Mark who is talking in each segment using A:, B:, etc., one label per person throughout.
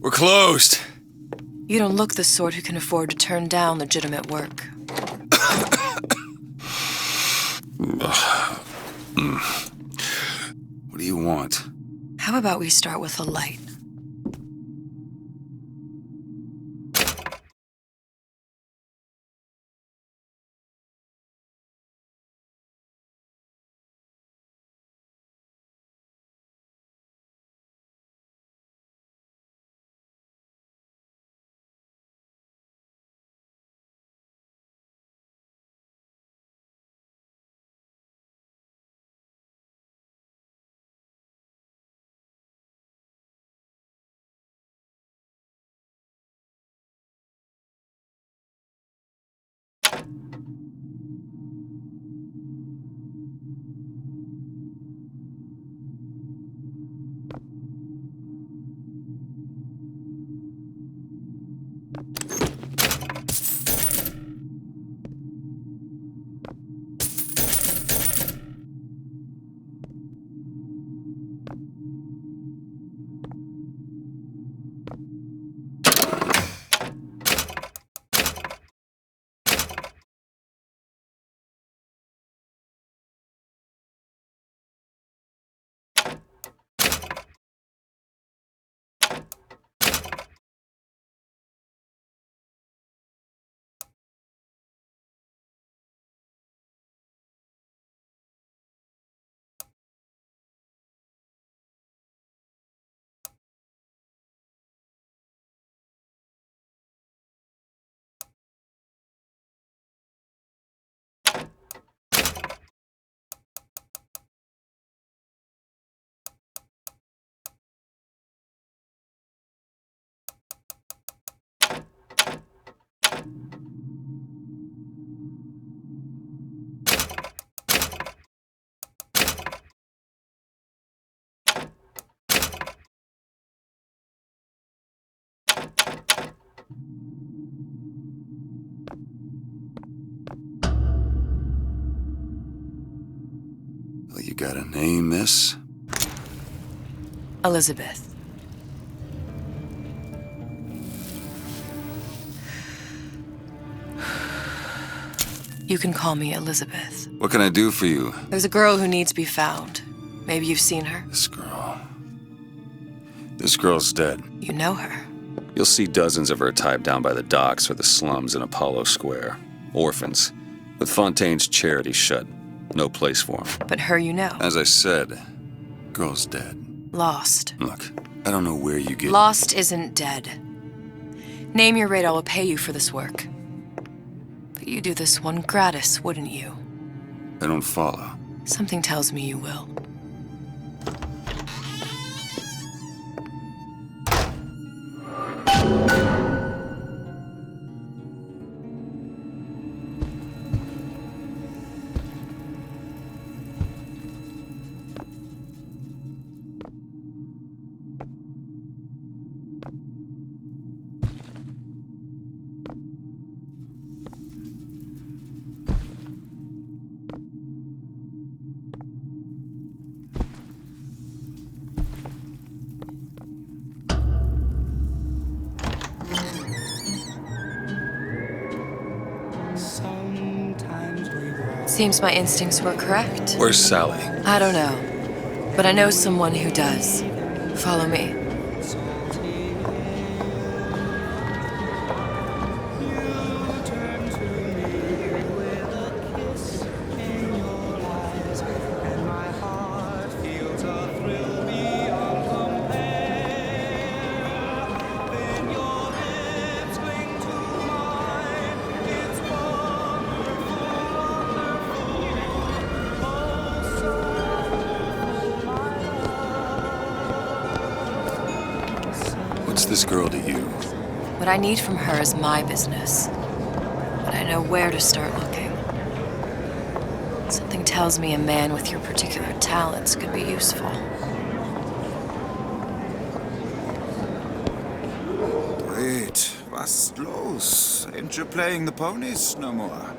A: We're closed.
B: You don't look the sort who can afford to turn down legitimate work.
A: What do you want?
B: How about we start with a light?
A: Well, you gotta name this?
B: Elizabeth. You can call me Elizabeth.
A: What can I do for you?
B: There's a girl who needs to be found. Maybe you've seen her.
A: This girl. This girl's dead.
B: You know her.
A: You'll see dozens of her tied down by the docks or the slums in Apollo Square. Orphans. With Fontaine's charity shut. No place for them.
B: But her you know.
A: As I said, girl's dead.
B: Lost.
A: Look, I don't know where you get...
B: Lost isn't dead. Name your rate, I will pay you for this work. But you do this one gratis, wouldn't you?
A: I don't follow.
B: Something tells me you will. Seems my instincts were correct.
A: Where's Sally?
B: I don't know, but I know someone who does. Follow me.
A: this girl to you?
B: What I need from her is my business. But I know where to start looking. Something tells me a man with your particular talents could be useful.
C: Wait, was los? Ain't you playing the ponies no more?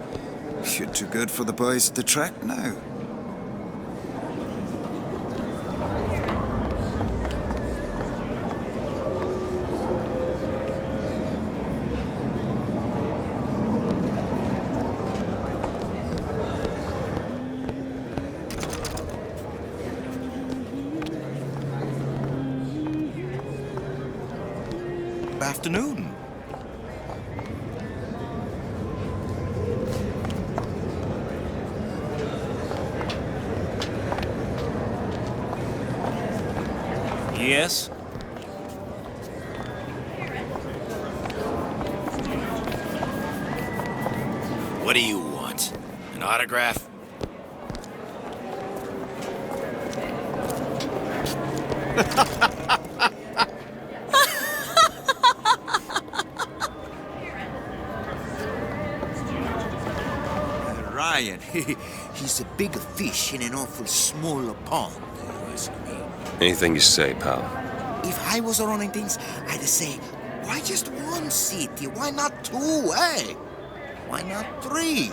C: You're too good for the boys at the track now.
D: Afternoon. Yes? What do you want? An autograph?
E: Ryan, he's a big fish in an awful small pond, you ask me.
A: Anything you say, pal.
E: If I was running things, I'd say, why just one city? Why not two, eh? Why not three?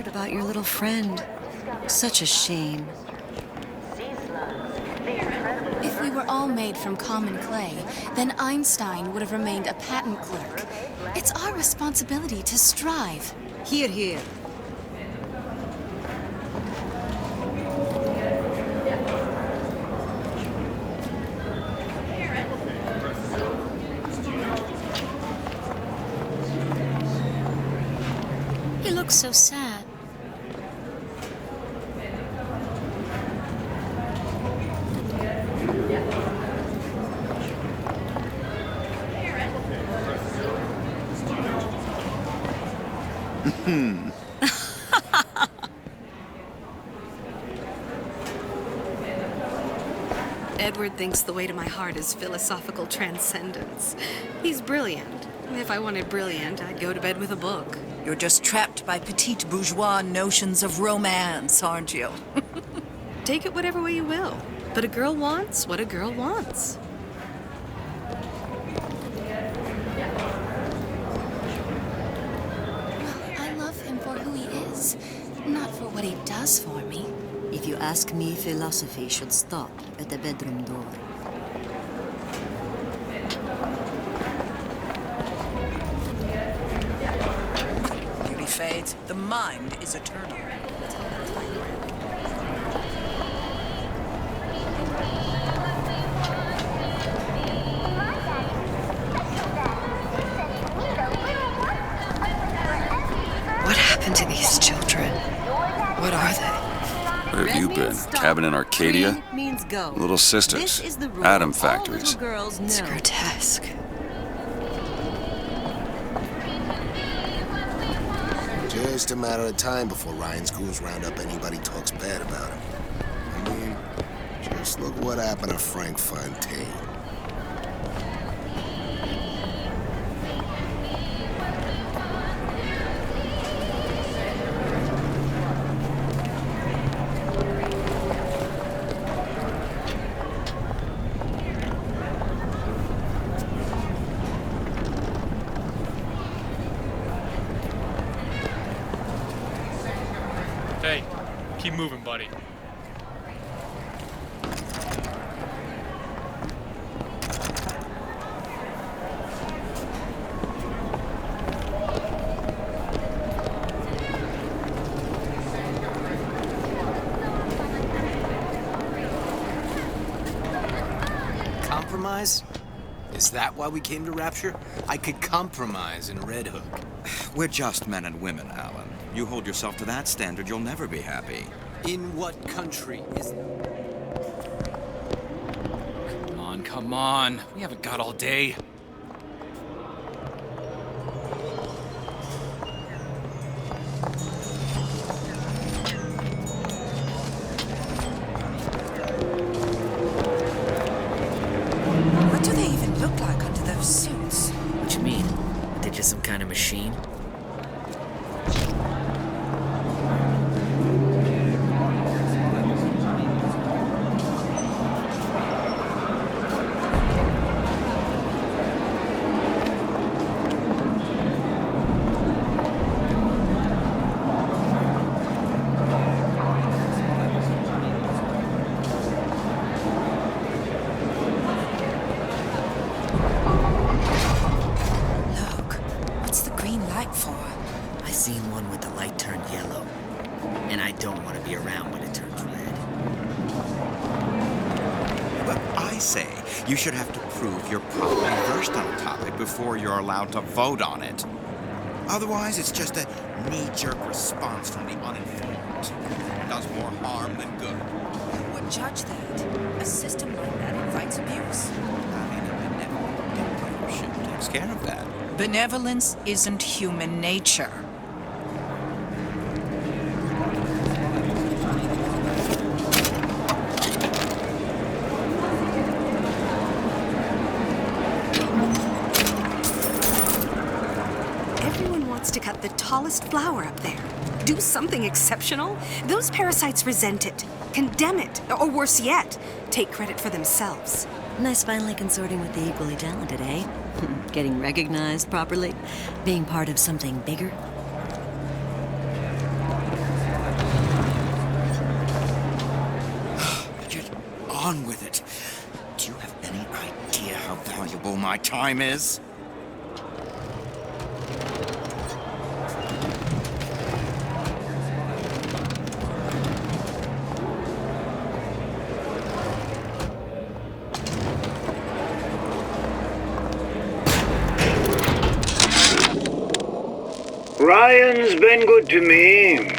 B: About your little friend. Such a shame.
F: If we were all made from common clay, then Einstein would have remained a patent clerk. It's our responsibility to strive.
B: Hear, hear.
F: He looks so sad.
G: Edward thinks the way to my heart is philosophical transcendence. He's brilliant. If I wanted brilliant, I'd go to bed with a book.
H: You're just trapped by petite bourgeois notions of romance, aren't you?
G: Take it whatever way you will. But a girl wants what a girl wants.
F: I love him for who he is, not for what he does for me.
I: If you ask me, philosophy should stop at the bedroom door.
H: Beauty fades. The mind is eternal.
B: What happened to these children? What are they?
A: Where have you been? Cabin in Arcadia?
I: Means go.
A: Little
I: This
A: sisters.
I: is the rule.
A: Atom
I: All
A: factories.
I: little girls
B: It's
I: know.
B: grotesque.
J: Just a matter of time before Ryan's goons round up anybody talks bad about him. I mean, just look what happened to Frank Fontaine.
K: Hey, keep moving, buddy.
L: Compromise?
D: Is that why we came to Rapture? I could compromise in Red Hook.
L: We're just men and women, Alan. You hold yourself to that standard, you'll never be happy.
D: In what country is...
K: Come on. We haven't got all day.
H: What do they even look like under those suits?
M: What you mean? Are they just some kind of machine? I seen one with the light turned yellow. And I don't want to be around when it turns red.
L: But I say, you should have to prove you're properly versed on a topic before you're allowed to vote on it. Otherwise, it's just a knee-jerk response from the uninformed. It does more harm than good.
H: Who would judge that? A system like that invites abuse.
L: Having a benevolent dictatorship takes care of that.
H: Benevolence isn't human nature.
G: Everyone wants to cut the tallest flower up there. Do something exceptional. Those parasites resent it, condemn it, or worse yet, take credit for themselves.
I: Nice finally consorting with the equally talented, eh? Getting recognized properly? Being part of something bigger?
L: Get on with it. Do you have any idea how valuable my time is?
N: Ryan's been good to me.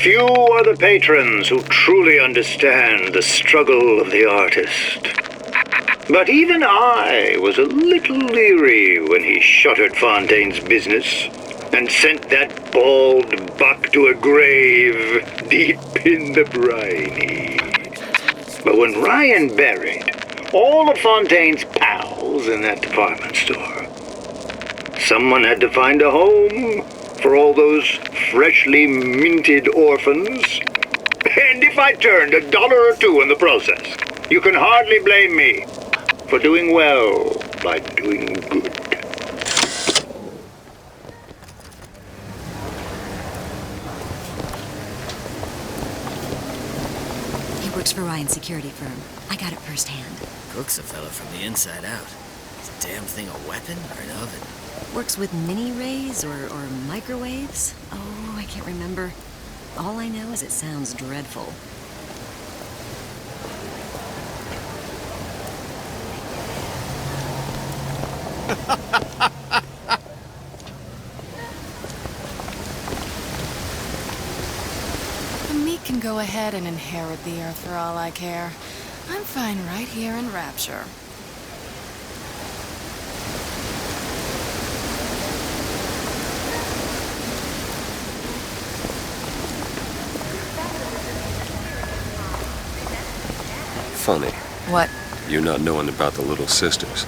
N: Few are the patrons who truly understand the struggle of the artist. But even I was a little leery when he shuttered Fontaine's business and sent that bald buck to a grave deep in the briny. But when Ryan buried all of Fontaine's pals in that department store, someone had to find a home for all those freshly minted orphans. And if I turned $1 or $2 in the process, you can hardly blame me for doing well by doing good.
I: He works for Ryan's security firm. I got it firsthand.
M: Cooks a fella from the inside out. Is the damn thing a weapon or an oven?
I: Works with mini-rays or microwaves? Oh, I can't remember. All I know is it sounds dreadful.
B: The meek can go ahead and inherit the earth for all I care. I'm fine right here in Rapture.
A: Funny.
B: What?
A: You not knowing about the Little Sisters.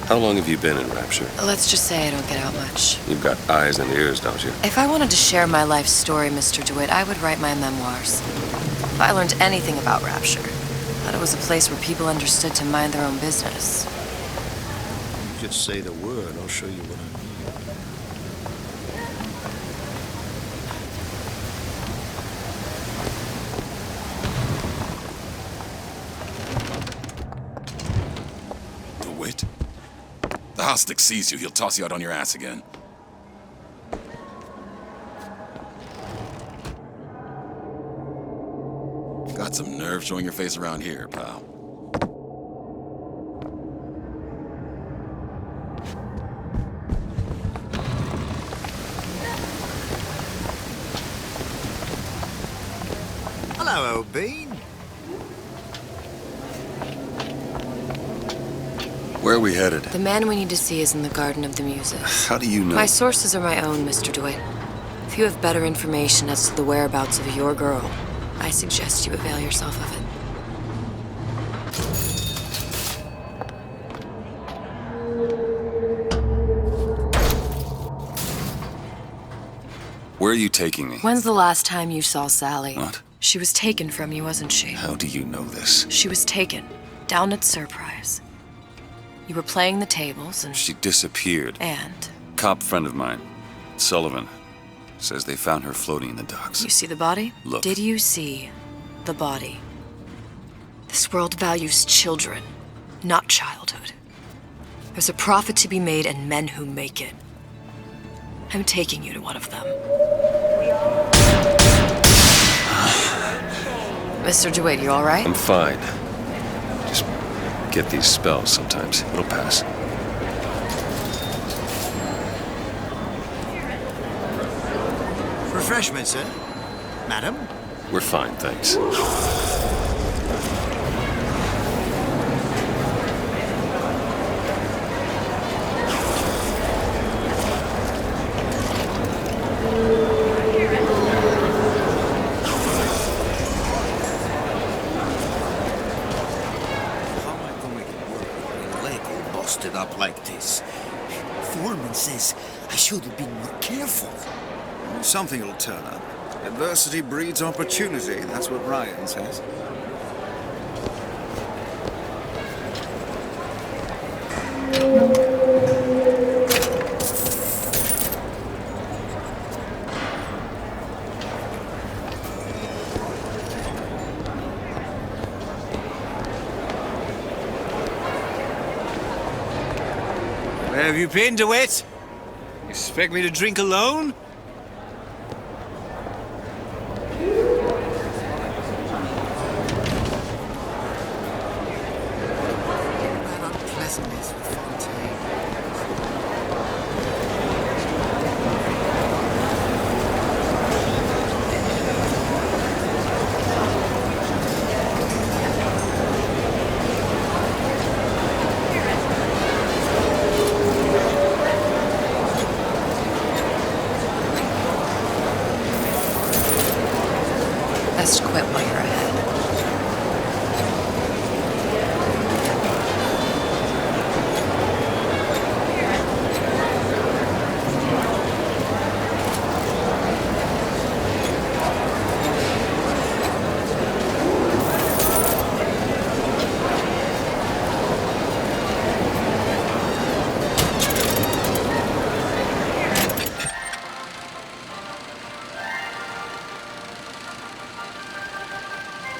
A: How long have you been in Rapture?
B: Let's just say I don't get out much.
A: You've got eyes and ears, don't you?
B: If I wanted to share my life story, Mr. DeWitt, I would write my memoirs. If I learned anything about Rapture, I thought it was a place where people understood to mind their own business.
J: You just say the word, I'll show you what I mean.
O: DeWitt? The Hostic sees you, he'll toss you out on your ass again. Got some nerve showing your face around here, pal.
E: Hello, old bean.
A: Where are we headed?
B: The man we need to see is in the Garden of the Muses.
A: How do you know?
B: My sources are my own, Mr. DeWitt. If you have better information as to the whereabouts of your girl, I suggest you avail yourself of it.
A: Where are you taking me?
B: When's the last time you saw Sally?
A: What?
B: She was taken from you, wasn't she?
A: How do you know this?
B: She was taken, down at Surprise. You were playing the tables and...
A: She disappeared.
B: And?
A: Cop friend of mine, Sullivan, says they found her floating in the docks.
B: You see the body?
A: Look.
B: Did you see the body? This world values children, not childhood. There's a profit to be made and men who make it. I'm taking you to one of them. Mr. DeWitt, you all right?
A: I'm fine. Just get these spells sometimes. It'll pass.
E: Refreshments, sir. Madam?
A: We're fine, thanks.
E: Busted up like this. Foreman says I should have been more careful.
C: Something will turn up. Adversity breeds opportunity, that's what Ryan says.
E: Where have you been, DeWitt? Expect me to drink alone? That unpleasantness with Fontaine.
B: Best quit while you're ahead.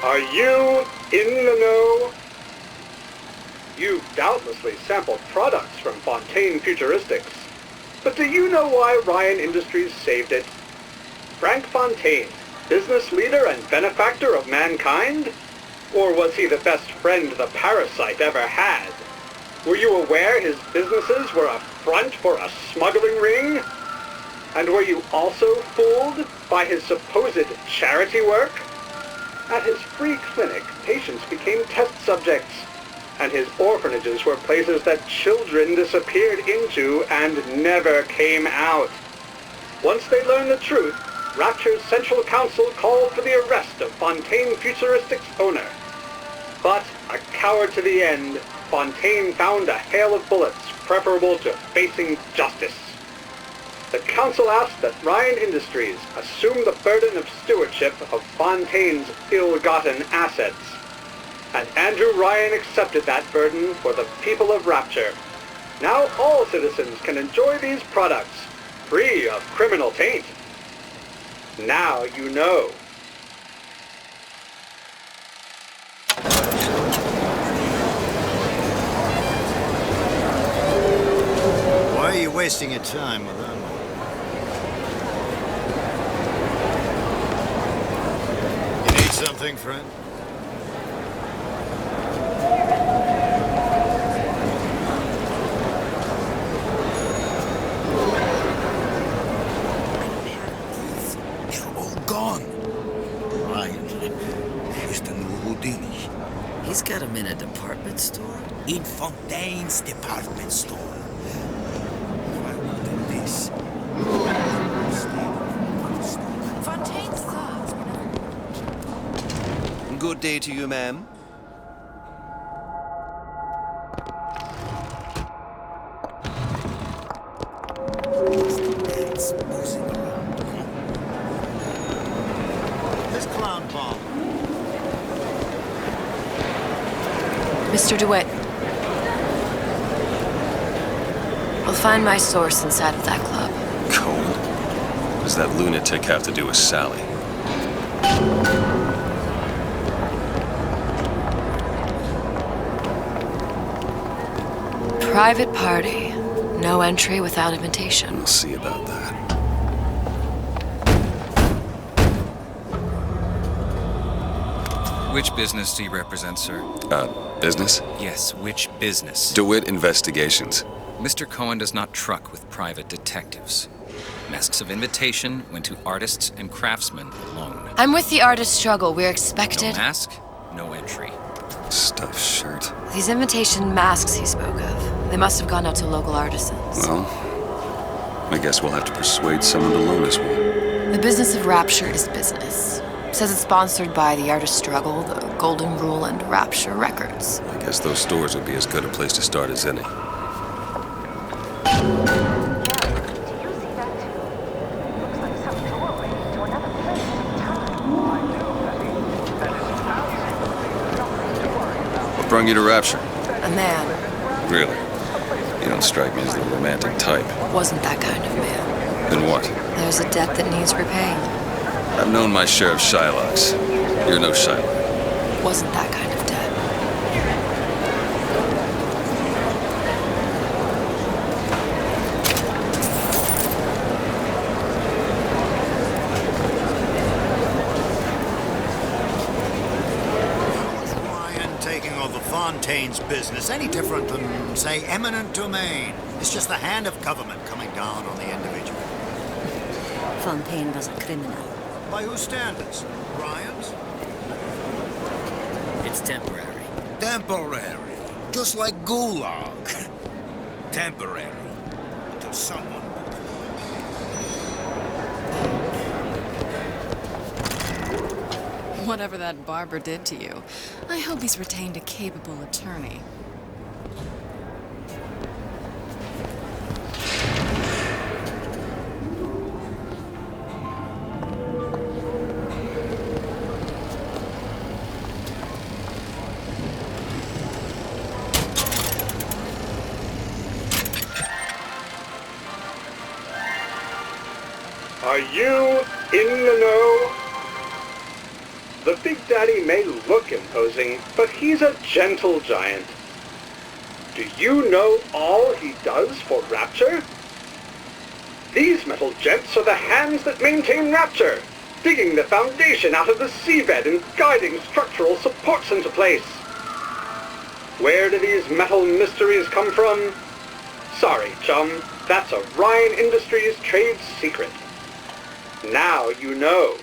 P: Are you in the know? You've doubtlessly sampled products from Fontaine Futuristics. But do you know why Ryan Industries saved it? Frank Fontaine, business leader and benefactor of mankind? Or was he the best friend the parasite ever had? Were you aware his businesses were a front for a smuggling ring? And were you also fooled by his supposed charity work? At his free clinic, patients became test subjects, and his orphanages were places that children disappeared into and never came out. Once they learned the truth, Rapture's Central Council called for the arrest of Fontaine Futuristics' owner. But, a coward to the end, Fontaine found a hail of bullets preferable to facing justice. The council asked that Ryan Industries assume the burden of stewardship of Fontaine's ill-gotten assets. And Andrew Ryan accepted that burden for the people of Rapture. Now all citizens can enjoy these products, free of criminal taint. Now you know.
E: Why are you wasting your time with them? You need something, friend? They're all gone. Ryan, Fontaine's department store. If I wanted this.
F: Fontaine's thoughts.
Q: Good day to you, ma'am.
E: This clown bomb.
B: Mr. DeWitt. We'll find my source inside of that club.
A: Cohen? What does that lunatic have to do with Sally?
B: Private party. No entry without invitation.
A: We'll see about that.
K: Which business do you represent, sir?
A: Business?
K: Yes, which business?
A: DeWitt Investigations.
K: Mr. Cohen does not truck with private detectives. Masks of invitation went to artists and craftsmen alone.
B: I'm with the artist struggle. We're expected.
K: No mask, no entry.
A: Stuffed shirt.
B: These invitation masks he spoke of, they must have gone out to local artisans.
A: Well, I guess we'll have to persuade someone to loan us one.
B: The business of Rapture is business. Says it's sponsored by the Artist Struggle, the Golden Rule, and Rapture Records.
A: I guess those stores would be as good a place to start as any. What brought you to Rapture?
B: A man.
A: Really? You don't strike me as the romantic type.
B: Wasn't that kind of man.
A: Then what?
B: There's a debt that needs repaying.
A: I've known my share of Shylocks. You're no Shylock.
B: Wasn't that kind of debt.
E: Ryan taking over Fontaine's business any different than, say, eminent domain? It's just the hand of government coming down on the individual.
I: Fontaine was a criminal.
E: By whose standards? Ryan's?
M: It's temporary.
E: Temporary. Just like Gulag. Temporary. Until someone...
F: Whatever that barber did to you, I hope he's retained a capable attorney.
P: Are you in the know? The Big Daddy may look imposing, but he's a gentle giant. Do you know all he does for Rapture? These metal jets are the hands that maintain Rapture, digging the foundation out of the seabed and guiding structural supports into place. Where do these metal mysteries come from? Sorry, chum, that's a Ryan Industries trade secret. Now you know.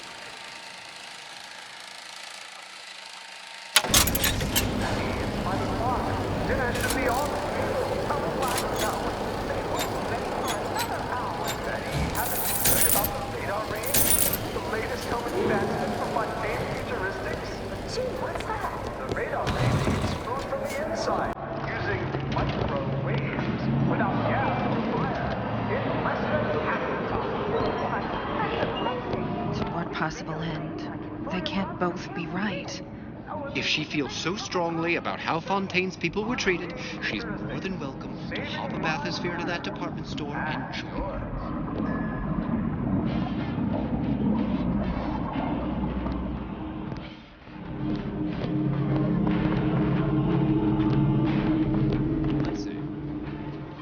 R: Possible end. They can't both be right.
S: If she feels so strongly about how Fontaine's people were treated, she's more than welcome to hop a bathysphere to that department store and join. I say,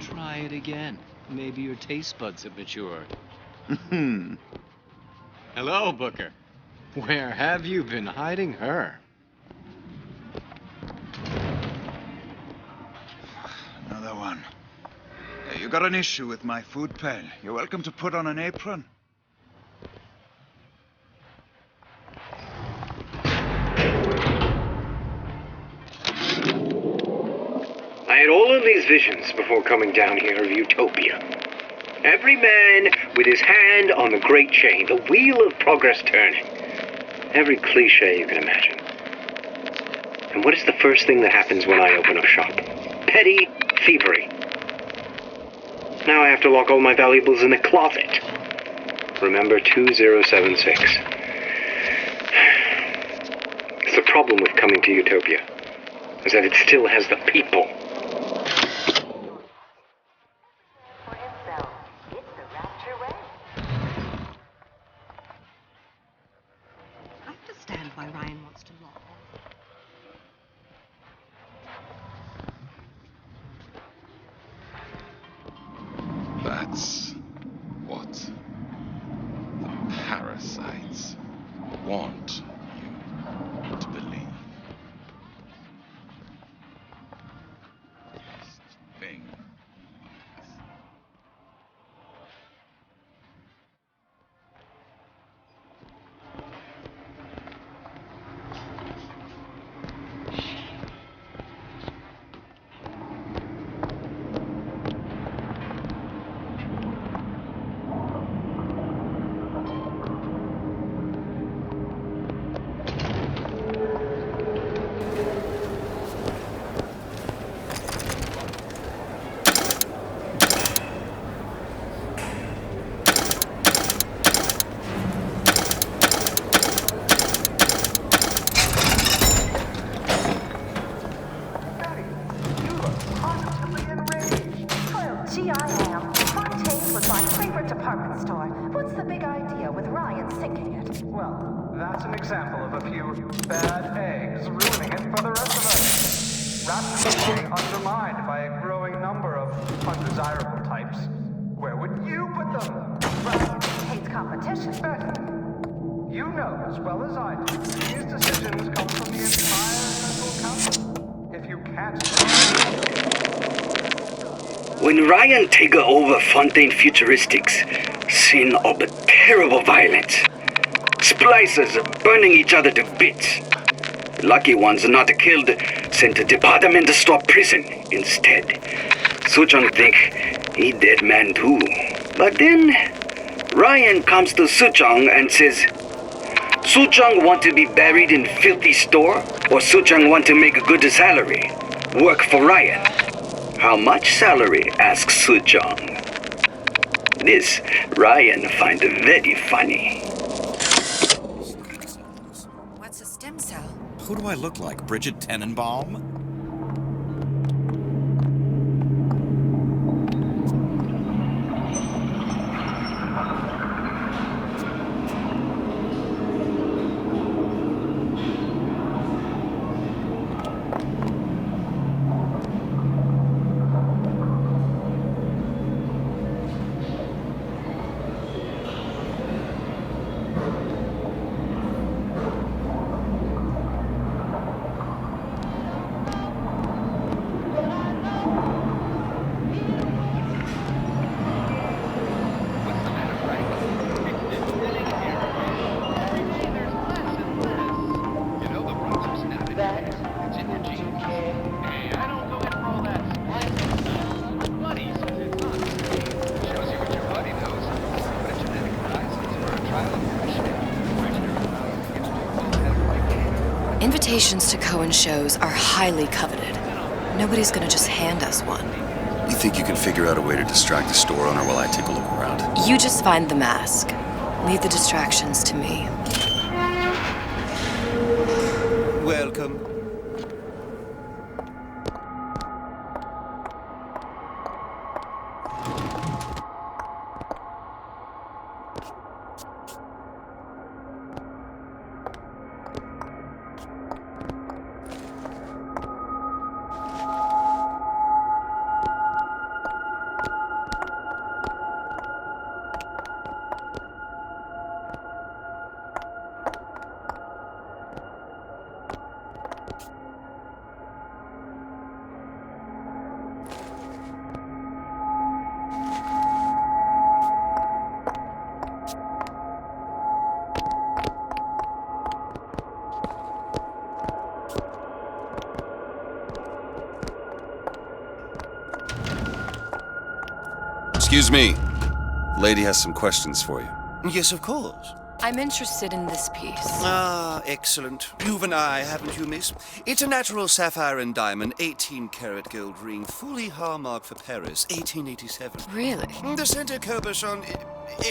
S: try it again. Maybe your taste buds have matured. Hello, Booker. Where have you been hiding her?
C: Another one. You got an issue with my food pen. You're welcome to put on an apron.
N: I had of these visions before coming down here of utopia. Every man with his hand on the great chain, the wheel of progress turning. Every cliche you can imagine. And what is the first thing that happens when I open up shop? Petty thievery. Now I have to lock all my valuables in the closet. Remember 2076. It's the problem with coming to Utopia, is that it still has the people.
G: I understand why Ryan wants to log off.
O: That's what the parasites want you to believe. Thing.
Q: Gee, I am. Fontaine's was my favorite department store. What's the big idea with Ryan sinking it?
P: Well, that's an example of a few bad eggs ruining it for the rest of us. Rapidly being undermined by a growing number of undesirable types. Where would you put them?
Q: Ryan hates competition.
P: Betty, you know as well as I do, these decisions come from the entire Central Council. If you can't...
N: When Ryan take over Fontaine Futuristics, scene of a terrible violence. Splicers burning each other to bits. Lucky ones not killed, sent to department store prison instead. Suchong think he dead man too. But then Ryan comes to Suchong and says, Suchong want to be buried in filthy store, or Suchong want to make a good salary, work for Ryan. How much salary? Asks Suchong. This Ryan find very funny.
H: What's a stem cell?
L: Who do I look like, Bridget Tenenbaum?
B: Invitations to Cohen shows are highly coveted. Nobody's gonna just hand us one.
A: You think you can figure out a way to distract the store owner while I take a look around?
B: You just find the mask. Leave the distractions to me.
C: Welcome.
A: Excuse me. Lady has some questions for you.
T: Yes, of course.
B: I'm interested in this piece.
T: Ah, excellent. You've an eye, haven't you, miss? It's a natural sapphire and diamond, 18-karat gold ring, fully hallmarked for Paris, 1887.
B: Really?
T: The center cabochon...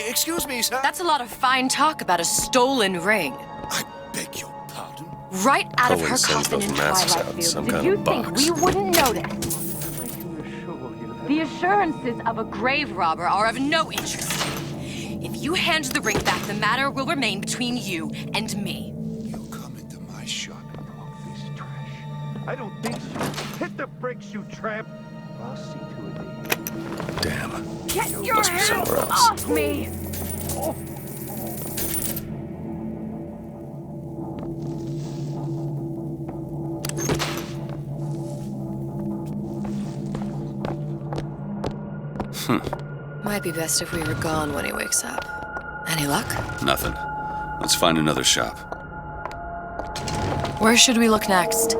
T: Excuse me, sir?
B: That's a lot of fine talk about a stolen ring.
T: I beg your pardon?
B: Right out of her
A: Cohen sends
B: coffin
A: those
B: in
A: masks
B: Twilight
A: out in
B: Field.
A: some
B: Did
A: kind
B: you
A: of
B: think
A: box.
B: we wouldn't notice? The assurances of a grave robber are of no interest. If you hand the ring back, the matter will remain between you and me.
C: You come into my shop and talk this trash. I don't think so. Hit the brakes, you tramp. I'll see to it.
A: Damn.
B: Get your
A: Must be
B: hands
A: somewhere else.
B: off me! Might be best if we were gone when he wakes up. Any luck?
A: Nothing. Let's find another shop.
B: Where should we look next?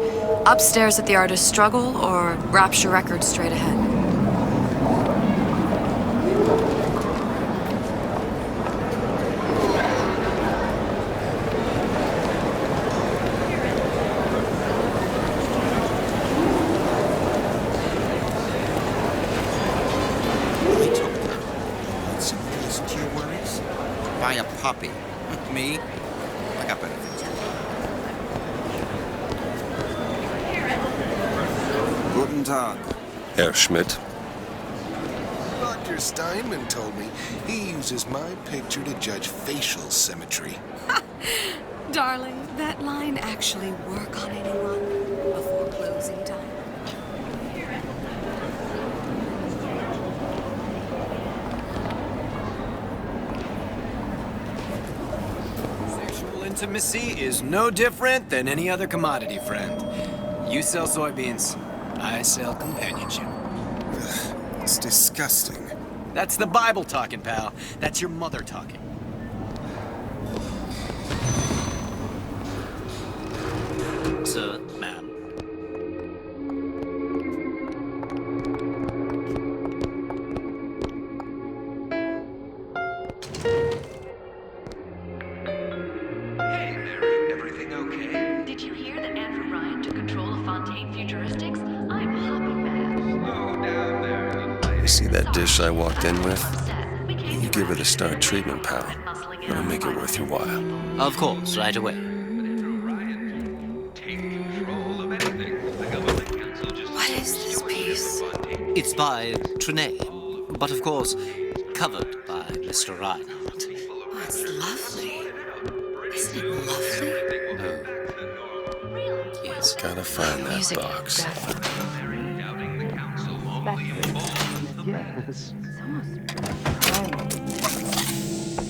B: Upstairs at the Artist's Struggle or Rapture Records straight ahead?
L: Buy a puppy. Me? I got better things to do.
C: Guten Tag.
A: Herr Schmidt.
J: Dr. Steinman told me he uses my picture to judge facial symmetry.
G: Darling, that line actually work on anyone before closing time?
U: Sexual intimacy is no different than any other commodity, friend. You sell soybeans, I sell companionship.
C: It's disgusting.
U: That's the Bible talking, pal. That's your mother talking.
M: Sir, ma'am.
Q: Did you hear that Andrew Ryan took control of Fontaine Futuristics? I'm hopping mad.
A: You see that dish I walked in with? You give her the star treatment, pal. It'll make it worth your while.
M: Of course, right away.
B: What is this piece?
M: It's by Trenet, but of course, covered by Mr. Reinhardt.
B: Oh, it's lovely. Isn't it lovely?
A: Yes. Gotta find that
B: Music
A: box.
B: Yes.
R: It's almost primal.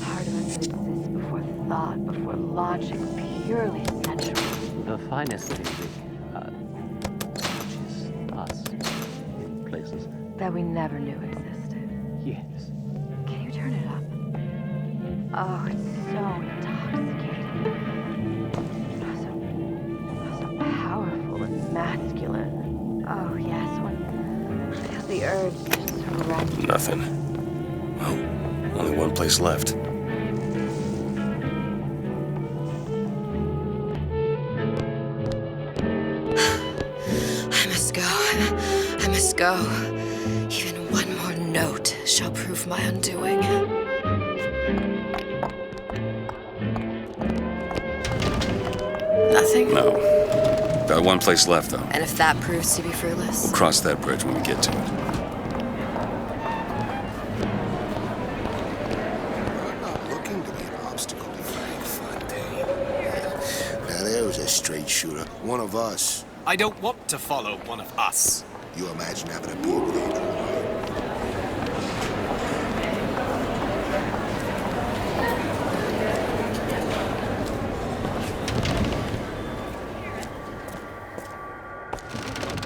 R: Part of us that exists before thought, before logic, purely sensual.
V: The finest music, which is us, in places.
R: That we never knew existed.
V: Yes.
R: Can you turn it up? Oh, it's so intoxicating. So powerful and masculine. Oh, yes, when I feel the urge to surrender.
A: Nothing. Well, only one place left.
B: I must go. I must go. Even one more note shall prove my undoing. Nothing?
A: No. Got one place left, though.
B: And if that proves to be fruitless?
A: We'll cross that bridge when we get to it.
J: I'm not looking to be an obstacle to Frank Fontaine. Now there was a straight shooter, one of us.
U: I don't want to follow one of us.
J: You imagine having a beer with Andrew Ryan?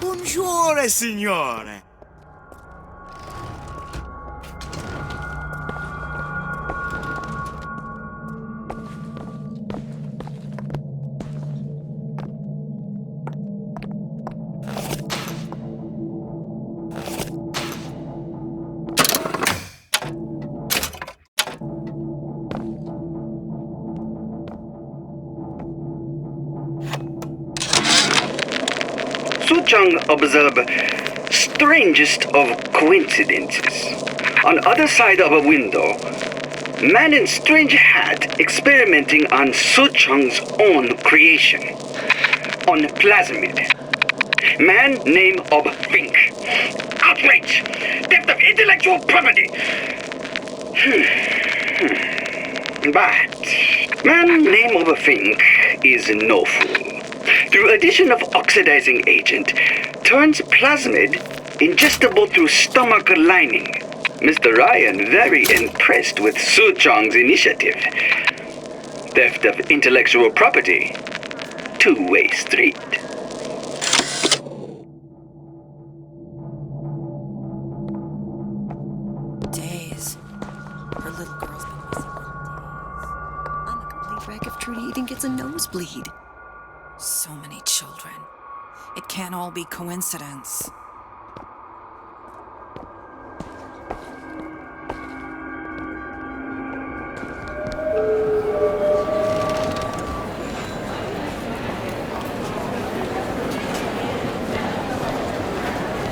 T: Buongiorno, signore.
N: Suchang observe strangest of coincidences. On other side of a window, man in strange hat experimenting on Suchang's own creation. On plasmid. Man name of Fink. Outrage! Theft of intellectual property! But man name of Fink is no fool. Through addition of oxidizing agent, turns plasmid ingestible through stomach lining. Mr. Ryan very impressed with Suchong's initiative. Theft of intellectual property. Two-way street.
I: Days. Her little girl's been missing for days. I'm a complete wreck if Trudy even gets a nosebleed.
H: So many children. It can't all be coincidence.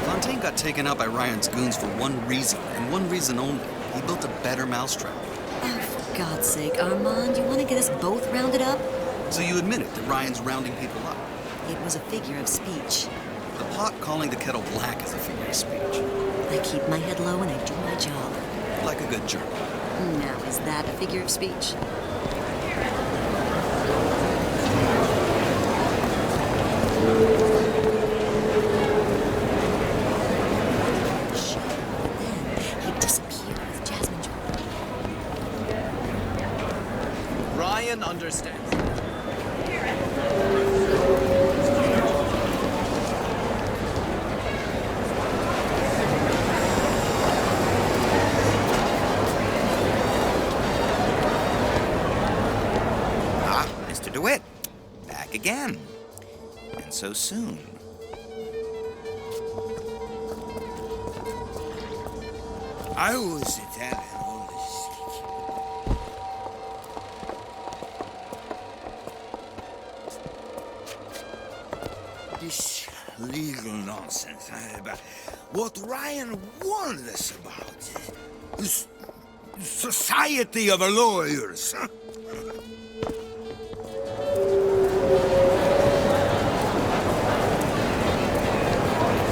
T: Fontaine got taken out by Ryan's goons for one reason, and one reason only. He built a better mousetrap.
I: Oh, for God's sake, Armand, you want to get us both rounded up?
T: So you admit it, that Ryan's rounding people up.
I: It was a figure of speech.
T: The pot calling the kettle black is a figure of speech.
I: I keep my head low and I do my job.
T: Like a good journal.
I: Now, is that a figure of speech? He'd disappear with Jasmine.
U: Ryan understands.
L: Ah, Mr. DeWitt. Back again. And so soon.
J: I was Italian. This legal nonsense. But what Ryan warned us about is society of lawyers.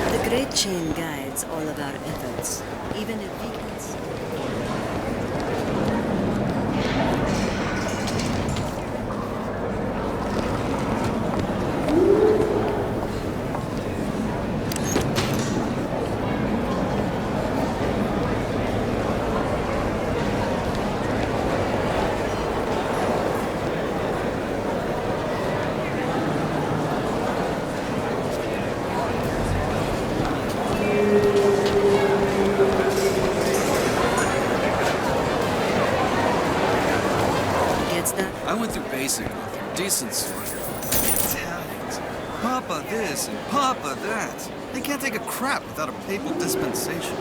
I: The Great Chain guides all of our efforts, even if vegans.
T: I went through basic, decent sort. Italians. Papa this and Papa that. They can't take a crap without a papal dispensation.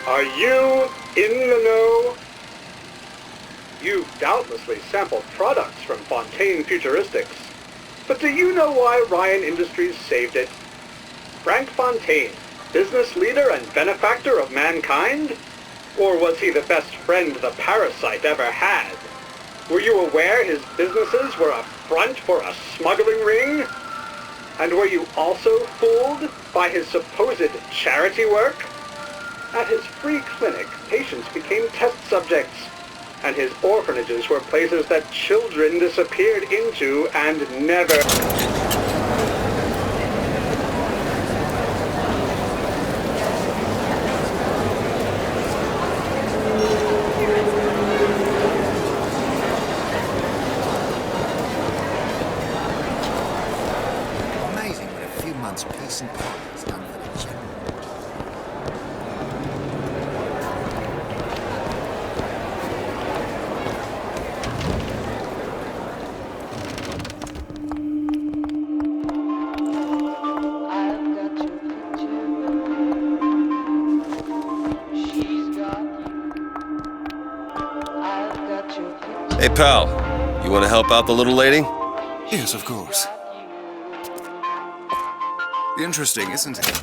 P: Are you in the know? You've doubtlessly sampled products from Fontaine Futuristics. But do you know why Ryan Industries saved it? Frank Fontaine, business leader and benefactor of mankind? Or was he the best friend the parasite ever had? Were you aware his businesses were a front for a smuggling ring? And were you also fooled by his supposed charity work? At his free clinic, patients became test subjects, and his orphanages were places that children disappeared into and never...
T: Hey, pal. You want to help out the little lady?
C: Yes, of course. Interesting, isn't it?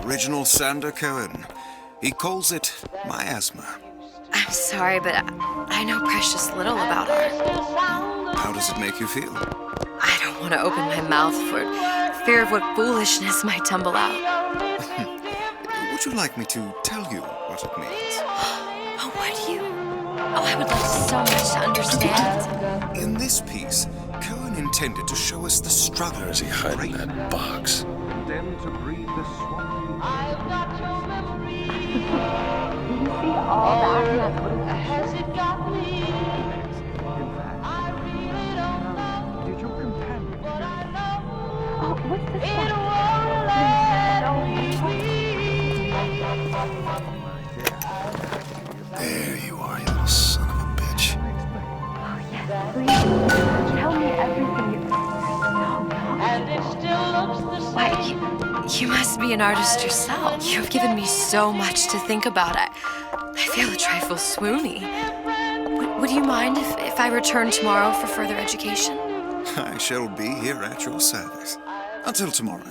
C: Original Sander Cohen. He calls it miasma.
B: I'm sorry, but I know precious little about art.
C: How does it make you feel?
B: I don't want to open my mouth for fear of what foolishness might tumble out.
C: Would you like me to tell you what it means?
B: Oh, would you? Oh, I would love so much to understand.
C: In this piece, Cohen intended to show us the struggle.
A: Where is he hiding that box?
R: Condemned to breathe the swamp. I've got your memory. Did you see all that? Has it got me? In fact, I really don't know. Did your companion? But I know. Oh, what's this? It won't let me be.
C: There you are, you little son of a bitch.
R: Oh, yes, please. Tell me everything. And it still looks the same.
B: Why, you must be an artist yourself. You've given me so much to think about. I feel a trifle swoony. Would you mind if I return tomorrow for further education?
C: I shall be here at your service. Until tomorrow.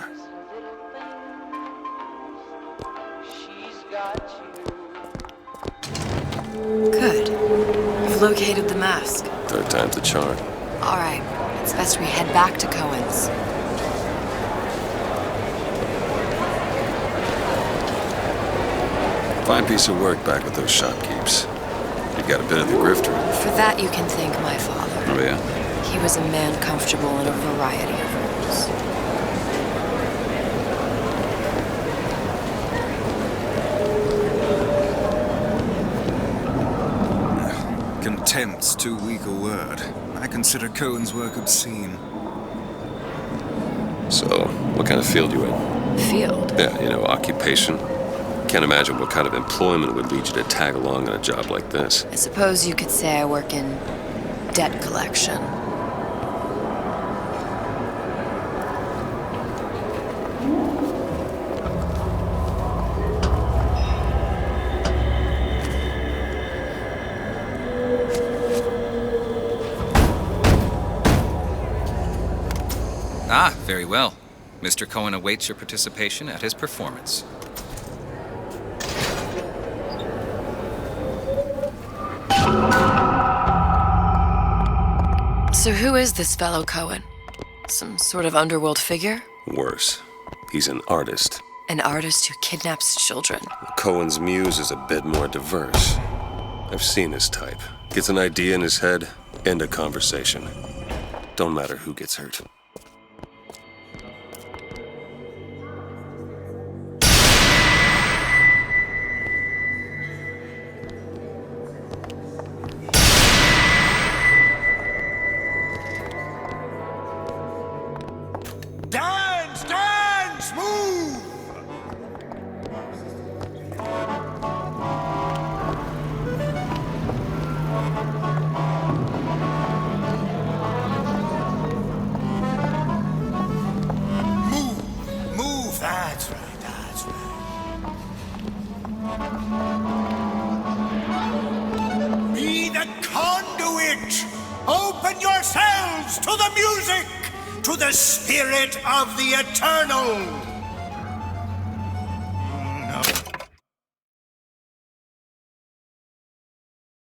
B: Good. You've located the mask.
A: Third time's the charm.
B: All right. It's best we head back to Cohen's.
A: Fine piece of work back with those shopkeepers. You got a bit of the grifter.
B: For that you can thank my father.
A: Oh, yeah?
B: He was a man comfortable in a variety of roles.
C: Contempt's too weak a word. I consider Cohen's work obscene.
A: So, what kind of field you in?
B: Field?
A: Yeah, occupation. Can't imagine what kind of employment would lead you to tag along on a job like this.
B: I suppose you could say I work in debt collection.
D: Ah, very well. Mr. Cohen awaits your participation at his performance.
B: So who is this fellow Cohen? Some sort of underworld figure?
A: Worse. He's an artist.
B: An artist who kidnaps children.
A: Cohen's muse is a bit more diverse. I've seen his type. Gets an idea in his head, end a conversation. Don't matter who gets hurt.
E: Dance, dance, move! Move, that's right, that's right. Be the conduit! Open yourselves to the music! To the spirit of the eternal!